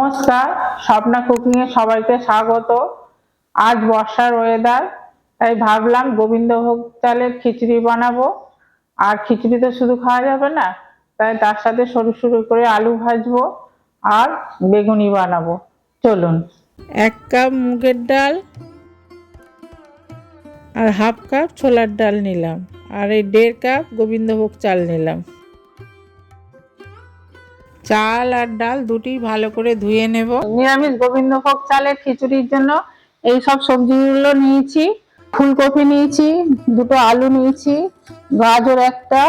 নমস্কার, স্বপ্না কুকিং এ সবাইকে স্বাগত। আজ বর্ষার ওয়েদার, তাই ভাবলাম গোবিন্দভোগ চালের খিচুড়ি বানাবো। আর খিচুড়ি তো শুধু খাওয়া যাবে না, তাই তার সাথে সরু সরু করে আলু ভাজবো আর বেগুনি বানাবো। চলুন। 1 কাপ মুগের ডাল আর হাফ কাপ ছোলার ডাল নিলাম, আর এই 1.5 কাপ গোবিন্দভোগ চাল নিলাম। চাল আর ডাল দুটি ভালো করে ধুয়ে নেব। নিরামিষ গোবিন্দভোগ চালের খিচুড়ির জন্য এই সব সবজিগুলো নিয়েছি। ফুলকপি নিয়েছি, 2টো আলু নিয়েছি, গাজর একটা,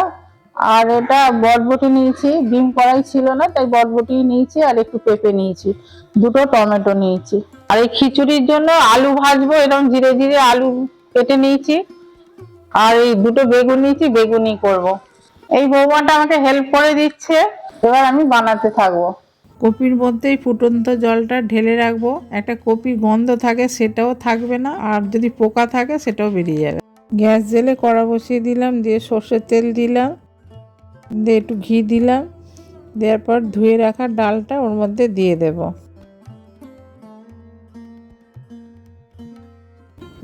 আর এটা বরবটি নিয়েছি। ডিম কড়াই ছিল না, তাই বরবটি নিয়েছি, আর একটু পেঁপে নিয়েছি, 2টো টমেটো নিয়েছি। আর এই খিচুড়ির জন্য আলু ভাজবো, এরকম জিরে জিরে আলু কেটে নিয়েছি। আর এই 2টো বেগুন নিয়েছি, বেগুনি করব। এই বৌমাটা আমাকে হেল্প করে দিচ্ছে, এবার আমি বানাতে থাকবো। কপির মধ্যেই ফুটন্ত জলটা ঢেলে রাখবো। একটা কপির গন্ধ থাকে, সেটাও থাকবে না, আর যদি পোকা থাকে সেটাও বেরিয়ে যাবে। গ্যাস জেলে কড়া বসিয়ে দিলাম, দিয়ে সর্ষের তেল দিলাম, দিয়ে একটু ঘি দিলাম। দেওয়ার পর ধুয়ে রাখা ডালটা ওর মধ্যে দিয়ে দেব।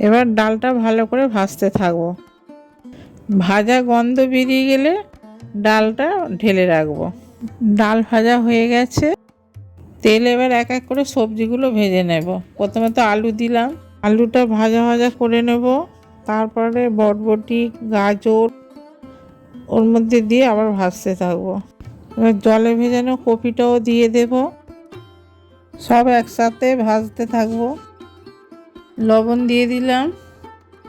এবার ডালটা ভালো করে ভাজতে থাকবো। ভাজা গন্ধ বেরিয়ে গেলে ডালটা ঢেলে রাখবো। ডাল ভাজা হয়ে গেছে, তেল এবার এক এক করে সবজিগুলো ভেজে নেব। প্রথমে তো আলু দিলাম, আলুটা ভাজা ভাজা করে নেব। তারপরে বরবটি, গাজর ওর মধ্যে দিয়ে আবার ভাজতে থাকবো। এবার জলে ভেজানো কপিটাও দিয়ে দেব, সব একসাথে ভাজতে থাকবো। লবণ দিয়ে দিলাম,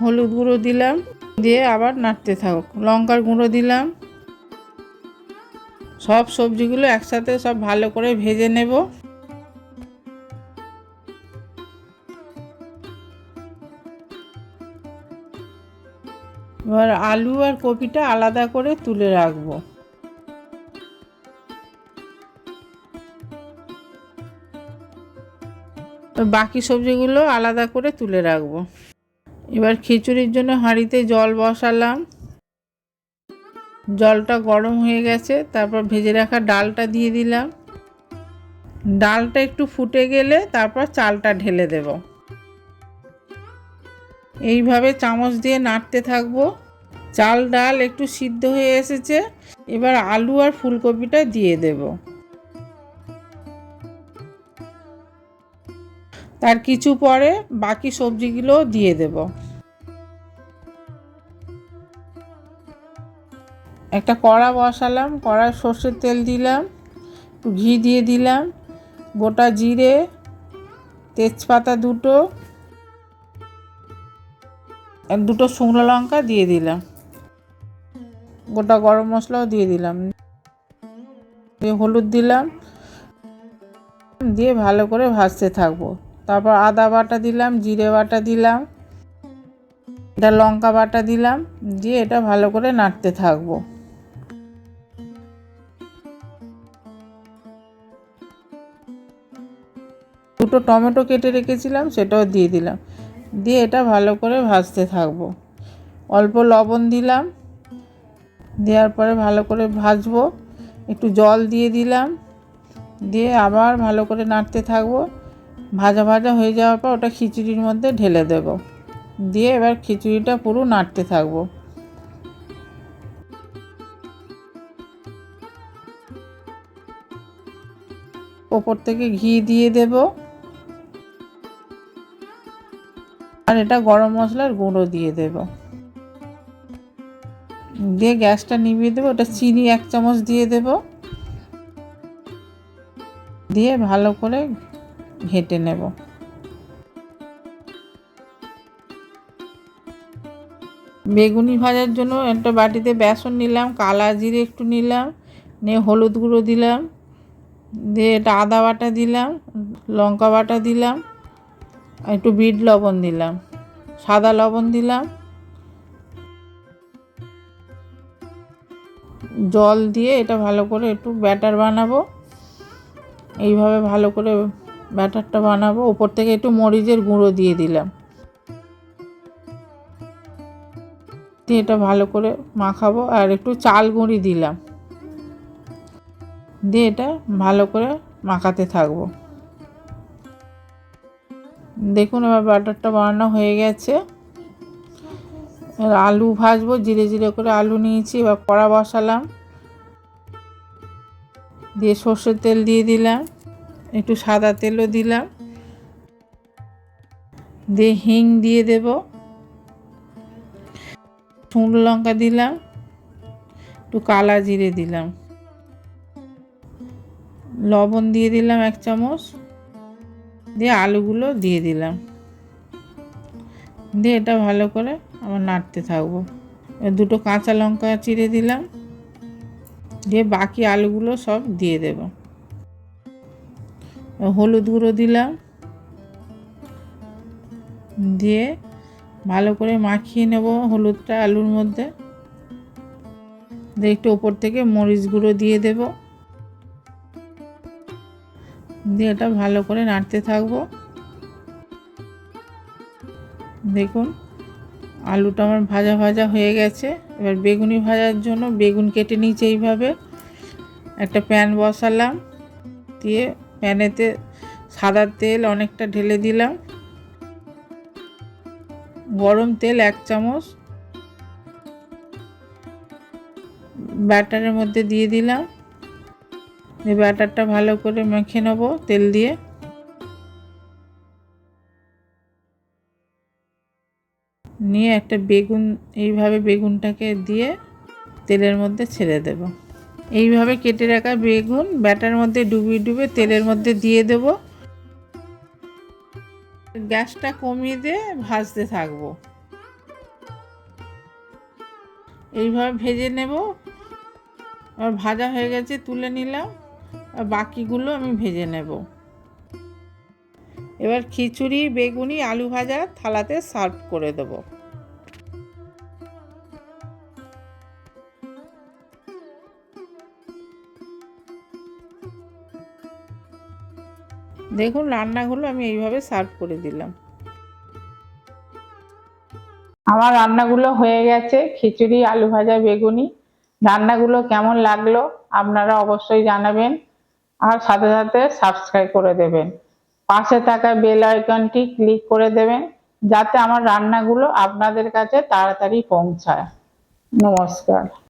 হলুদ গুঁড়ো দিলাম, দিয়ে আবার নাড়তে থাকবো। লঙ্কার গুঁড়ো দিলাম। সব সবজিগুলো একসাথে সব ভালো করে ভেজে নেব। এবার আলু আর কপিটা আলাদা করে তুলে রাখবো। বাকি সবজিগুলো আলাদা করে তুলে রাখবো। এবার খিচুড়ির জন্য হাঁড়িতে জল বসালাম, জলটা গরম হয়ে গেছে। তারপর ভেজে রাখা ডালটা দিয়ে দিলাম। ডালটা একটু ফুটে গেলে তারপর চালটা ঢেলে দেব। এইভাবে চামচ দিয়ে নাড়তে থাকবো। চাল ডাল একটু সিদ্ধ হয়ে এসেছে, এবার আলু আর ফুলকপিটা দিয়ে দেব। তার কিছু পরে বাকি সবজিগুলো দিয়ে দেব। একটা কড়া বসালাম, কড়ায় সর্ষের তেল দিলাম, একটু ঘি দিয়ে দিলাম, গোটা জিরে, তেজপাতা 2টো, আর 2টো শুকনো লঙ্কা দিয়ে দিলাম, গোটা গরম মশলাও দিয়ে দিলাম, দিয়ে হলুদ দিলাম, দিয়ে ভালো করে ভাজতে থাকবো। তারপর আদা বাটা দিলাম, জিরে বাটা দিলাম, এটা লঙ্কা বাটা দিলাম, দিয়ে এটা ভালো করে নাড়তে থাকবো। দুটো টমেটো কেটে রেখেছিলাম, সেটাও দিয়ে দিলাম, দিয়ে এটা ভালো করে ভাজতে থাকবো। অল্প লবণ দিলাম, দেওয়ার পরে ভালো করে ভাজবো। একটু জল দিয়ে দিলাম, দিয়ে আবার ভালো করে নাড়তে থাকবো। ভাজা ভাজা হয়ে যাওয়ার পর ওটা খিচুড়ির মধ্যে ঢেলে দেব, দিয়ে এবার খিচুড়িটা পুরো নাড়তে থাকবো। ওপর থেকে ঘি দিয়ে দেব, আর এটা গরম মশলার গুঁড়ো দিয়ে দেব, দিয়ে গ্যাসটা নিভিয়ে দেবো। ওটা চিনি 1 চামচ দিয়ে দেব, দিয়ে ভালো করে ঘেঁটে নেব। বেগুনি ভাজার জন্য একটা বাটিতে বেসন নিলাম, কালা জিরে একটু নিলাম, নিয়ে হলুদ গুঁড়ো দিলাম, দিয়ে এটা আদা বাটা দিলাম, লঙ্কা বাটা দিলাম, আর একটু বিট লবণ দিলাম, সাদা লবণ দিলাম, জল দিয়ে এটা ভালো করে একটু ব্যাটার বানাবো। এইভাবে ভালো করে ব্যাটারটা বানাবো। উপর থেকে একটু মরিচের গুঁড়ো দিয়ে দিলাম, দিয়ে এটা ভালো করে মাখাবো। আর একটু চাল গুঁড়ি দিলাম, দিয়ে এটা ভালো করে মাখাতে থাকবো। দেখুন এবার ব্যাটারটা বানানো হয়ে গেছে। আলু ভাজবো, জিরে জিরে করে আলু নিয়েছি। এবার কড়া বসালাম, দিয়ে সর্ষের তেল দিয়ে দিলাম, একটু সাদা তেলও দিলাম, দিয়ে হিং দিয়ে দেব, শুকনো লঙ্কা দিলাম, একটু কালা জিরে দিলাম, লবণ দিয়ে দিলাম 1 চামচ, দিয়ে আলুগুলো দিয়ে দিলাম, দিয়ে এটা ভালো করে আবার নাড়তে থাকবো। দুটো কাঁচা লঙ্কা চিড়ে দিলাম, দিয়ে বাকি আলুগুলো সব দিয়ে দেব। হলুদ গুঁড়ো দিলাম, দিয়ে ভালো করে মাখিয়ে নেব হলুদটা আলুর মধ্যে। দিয়ে একটু ওপর থেকে মরিচ গুঁড়ো দিয়ে দেব, দিয়ে এটা ভালো করে নাড়তে থাকবো। দেখুন আলুটা আমার ভাজা ভাজা হয়ে গেছে। এবার বেগুনি ভাজার জন্য বেগুন কেটে নিয়েছি এইভাবে। একটা প্যান বসালাম, দিয়ে প্যানেতে সাদা তেল অনেকটা ঢেলে দিলাম, গরম তেল 1 চামচ ব্যাটারের মধ্যে দিয়ে দিলাম। এই ব্যাটারটা ভালো করে মেখে নেব তেল দিয়ে। নিয়ে একটা বেগুন এইভাবে বেগুনটাকে দিয়ে তেলের মধ্যে ছেড়ে দেব। এইভাবে কেটে রাখা বেগুন ব্যাটার মধ্যে ডুবিয়ে ডুবিয়ে তেলের মধ্যে দিয়ে দেব। গ্যাসটা কমিয়ে দিয়ে ভাজতে থাকবো। এইভাবে ভেজে নেব। আর ভাজা হয়ে গেছে তুলে নিলাম, আর বাকিগুলো আমি ভেজে নেব। এবার খিচুড়ি, বেগুনি, আলু ভাজা থালাতে সার্ভ করে দেব। দেখুন রান্নাগুলো আমি এইভাবে সার্ভ করে দিলাম। আমার রান্নাগুলো হয়ে গেছে, খিচুড়ি, আলু ভাজা, বেগুনি। রান্নাগুলো কেমন লাগলো আপনারা অবশ্যই জানাবেন, আর সাথে সাথে সাবস্ক্রাইব করে দেবেন। পাশে থাকা বেল আইকনটি ক্লিক করে দেবেন, যাতে আমার রান্নাগুলো আপনাদের কাছে তাড়াতাড়ি পৌঁছায়। নমস্কার।